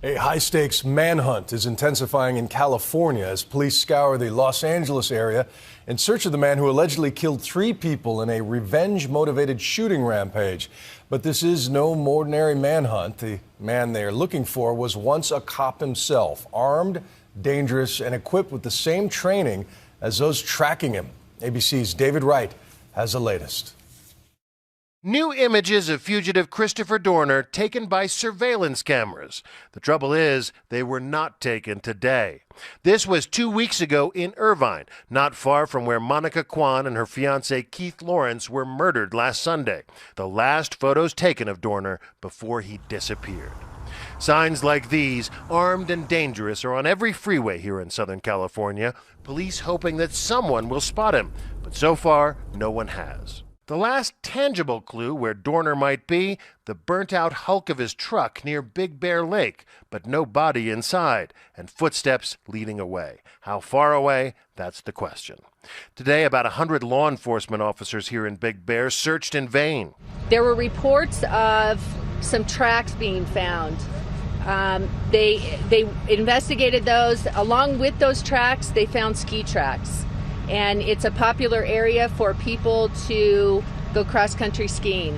A high-stakes manhunt is intensifying in California as police scour the Los Angeles area in search of the man who allegedly killed 3 people in a revenge-motivated shooting rampage. But this is no ordinary manhunt. The man they are looking for was once a cop himself, armed, dangerous, and equipped with the same training as those tracking him. ABC's David Wright has the latest. New images of fugitive Christopher Dorner taken by surveillance cameras. The trouble is, they were not taken today. This was 2 weeks ago in Irvine, not far from where Monica Kwan and her fiancé Keith Lawrence were murdered last Sunday. The last photos taken of Dorner before he disappeared. Signs like these, armed and dangerous, are on every freeway here in Southern California. Police hoping that someone will spot him, but so far, no one has. The last tangible clue where Dorner might be, the burnt-out hulk of his truck near Big Bear Lake, but no body inside, and footsteps leading away. How far away? That's the question. Today, about 100 law enforcement officers here in Big Bear searched in vain. There were reports of some tracks being found. They investigated those. Along with those tracks, they found ski tracks. And it's a popular area for people to go cross-country skiing.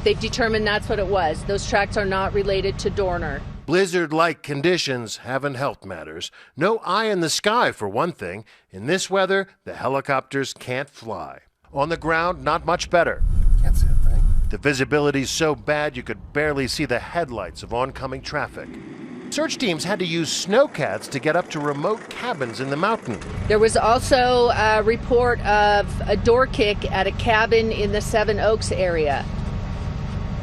They've determined that's what it was. Those tracks are not related to Dorner. Blizzard-like conditions haven't helped matters. No eye in the sky, for one thing. In this weather, the helicopters can't fly. On the ground, not much better. Can't see a thing. The visibility's so bad you could barely see the headlights of oncoming traffic. Search teams had to use snowcats to get up to remote cabins in the mountain. There was also a report of a door kick at a cabin in the Seven Oaks area.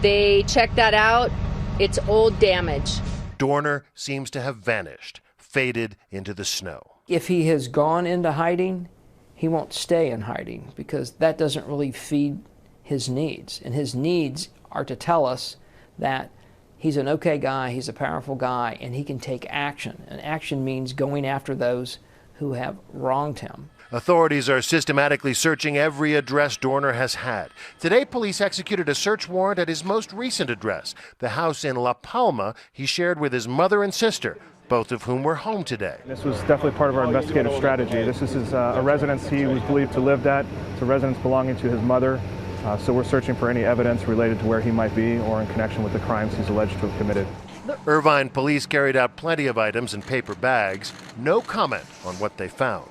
They checked that out. It's old damage. Dorner seems to have vanished, faded into the snow. If he has gone into hiding, he won't stay in hiding because that doesn't really feed his needs. And his needs are to tell us that he's an okay guy, he's a powerful guy, and he can take action. And action means going after those who have wronged him. Authorities are systematically searching every address Dorner has had. Today, police executed a search warrant at his most recent address, the house in La Palma he shared with his mother and sister, both of whom were home today. This was definitely part of our investigative strategy. This is a residence he was believed to live at. It's a residence belonging to his mother. So we're searching for any evidence related to where he might be or in connection with the crimes he's alleged to have committed. Irvine police carried out plenty of items in paper bags. No comment on what they found.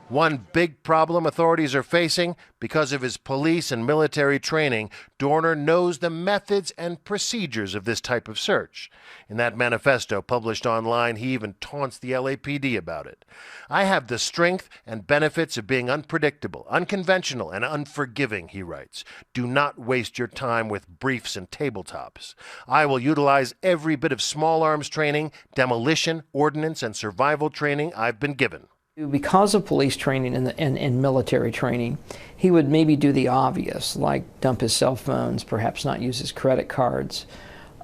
One big problem authorities are facing, because of his police and military training, Dorner knows the methods and procedures of this type of search. In that manifesto published online, he even taunts the LAPD about it. I have the strength and benefits of being unpredictable, unconventional, and unforgiving, he writes. Do not waste your time with briefs and tabletops. I will utilize every bit of small arms training, demolition, ordnance, and survival training I've been given. Because of police training and military training, he would maybe do the obvious, like dump his cell phones, perhaps not use his credit cards,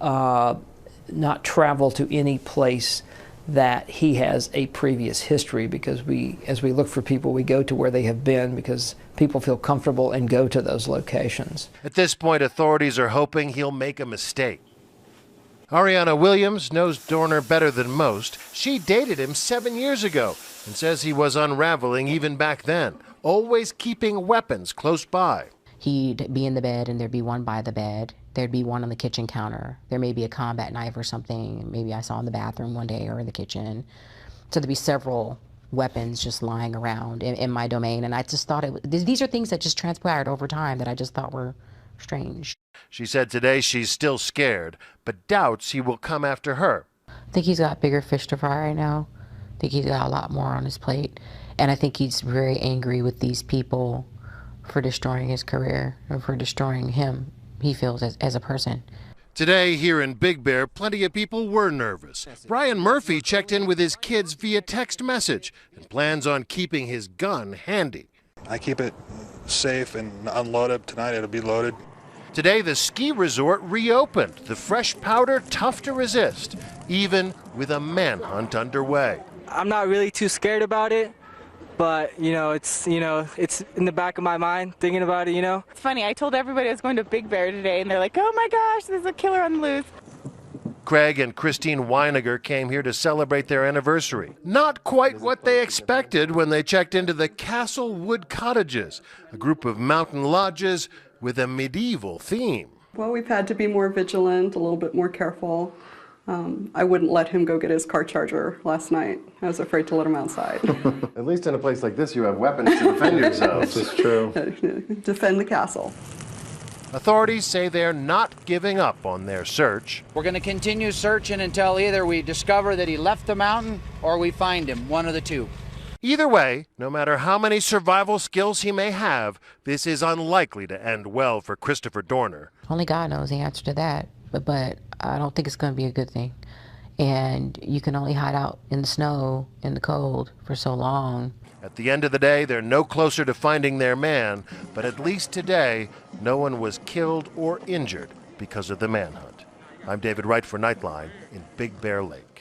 not travel to any place that he has a previous history, because as we look for people, we go to where they have been because people feel comfortable and go to those locations. At this point, authorities are hoping he'll make a mistake. Ariana Williams knows Dorner better than most. She dated him 7 years ago and says he was unraveling even back then, always keeping weapons close by. He'd be in the bed and there'd be one by the bed. There'd be one on the kitchen counter. There may be a combat knife or something maybe I saw in the bathroom one day or in the kitchen. So there'd be several weapons just lying around in my domain. And I just thought these are things that just transpired over time that I just thought were strange. She said today she's still scared, but doubts he will come after her. I think he's got bigger fish to fry right now. I think he's got a lot more on his plate. And I think he's very angry with these people for destroying his career and for destroying him, he feels, as a person. Today, here in Big Bear, plenty of people were nervous. Brian Murphy checked in with his kids via text message and plans on keeping his gun handy. I keep it safe and unloaded. Tonight it'll be loaded. Today, the ski resort reopened. The fresh powder tough to resist, even with a manhunt underway. I'm not really too scared about it, but it's in the back of my mind thinking about it. It's funny. I told everybody I was going to Big Bear today, and they're like, "Oh my gosh, there's a killer on the loose." Craig and Christine Weiniger came here to celebrate their anniversary. Not quite what they expected when they checked into the Castle Wood Cottages, a group of mountain lodges with a medieval theme. Well, we've had to be more vigilant, a little bit more careful. I wouldn't let him go get his car charger last night. I was afraid to let him outside. At least in a place like this, you have weapons to defend yourselves. This is true. Defend the castle. Authorities say they're not giving up on their search. We're going to continue searching until either we discover that he left the mountain or we find him, one of the two. Either way, no matter how many survival skills he may have, this is unlikely to end well for Christopher Dorner. Only God knows the answer to that, but I don't think it's going to be a good thing. And you can only hide out in the snow, in the cold, for so long. At the end of the day, they're no closer to finding their man, but at least today, no one was killed or injured because of the manhunt. I'm David Wright for Nightline in Big Bear Lake.